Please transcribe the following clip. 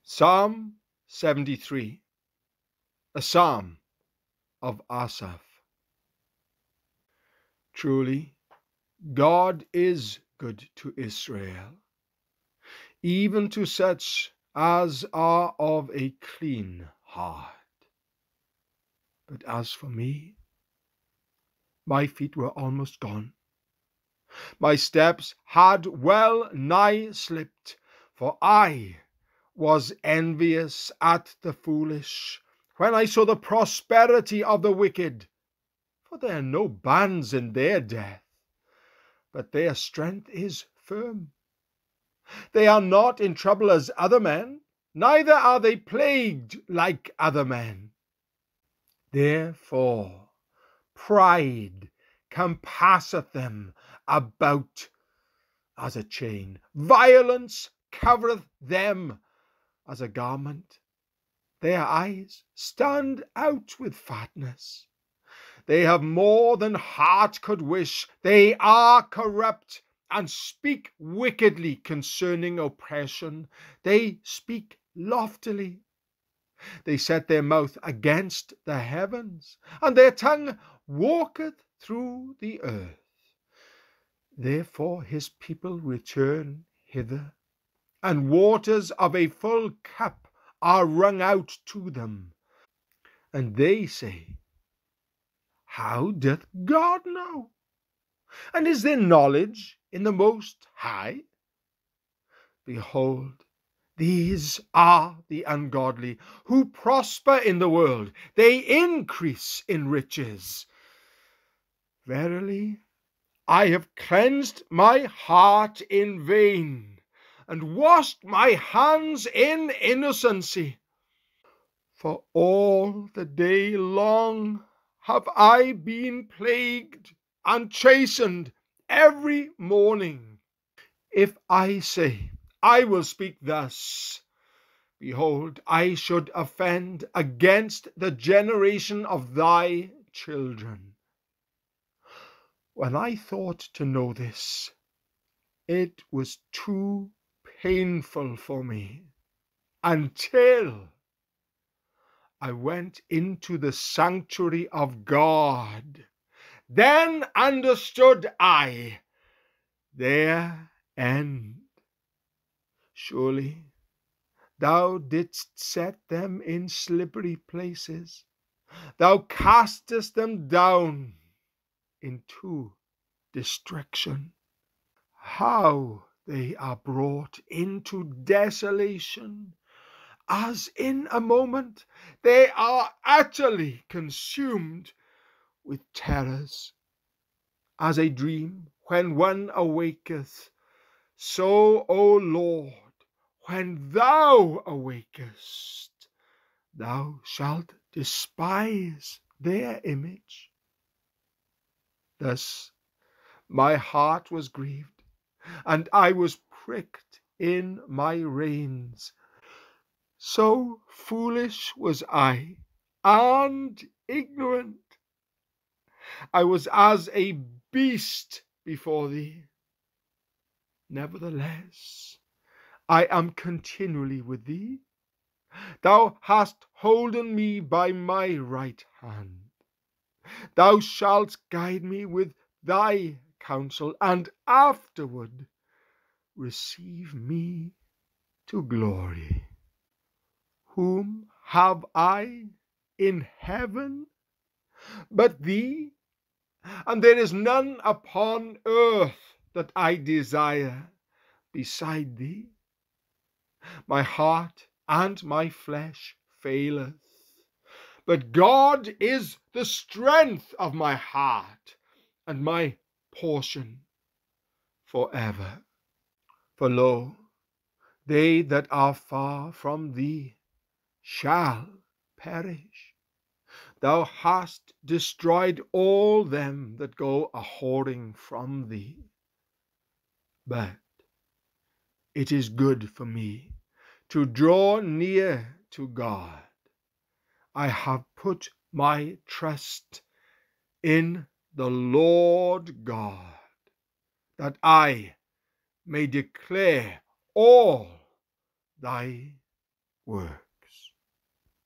Psalm 73, a psalm of Asaph. Truly, God is good to Israel, even to such as are of a clean heart. But as for me, my feet were almost gone. My steps had well nigh slipped, for I was envious at the foolish, when I saw the prosperity of the wicked. For there are no bands in their death, but their strength is firm. They are not in trouble as other men, neither are they plagued like other men. Therefore pride compasseth them about as a chain, violence covereth them as a garment. Their eyes stand out with fatness. They have more than heart could wish. They are corrupt and speak wickedly concerning oppression. They speak loftily. They set their mouth against the heavens, and their tongue walketh through the earth. Therefore his people return hither, and waters of a full cup are wrung out to them. And they say, how doth God know? And is there knowledge in the Most High? Behold, these are the ungodly, who prosper in the world. They increase in riches. Verily, I have cleansed my heart in vain, and washed my hands in innocency. For all the day long have I been plagued and chastened every morning. If I say, I will speak thus, behold, I should offend against the generation of thy children. When I thought to know this, it was too painful for me, until I went into the sanctuary of God. Then understood I their end. Surely thou didst set them in slippery places. Thou castest them down into destruction. How they are brought into desolation! As in a moment they are utterly consumed with terrors. As a dream when one awaketh, so, O Lord, when thou awakest, thou shalt despise their image. Thus my heart was grieved, and I was pricked in my reins. So foolish was I, and ignorant. I was as a beast before thee. Nevertheless, I am continually with thee. Thou hast holden me by my right hand. Thou shalt guide me with thy counsel, and afterward receive me to glory. Whom have I in heaven but thee? And there is none upon earth that I desire beside thee. My heart and my flesh faileth, but God is the strength of my heart and my portion forever. For lo, they that are far from thee shall perish. Thou hast destroyed all them that go a whoring from thee. But it is good for me to draw near to God. I have put my trust in the Lord God, that I may declare all thy word.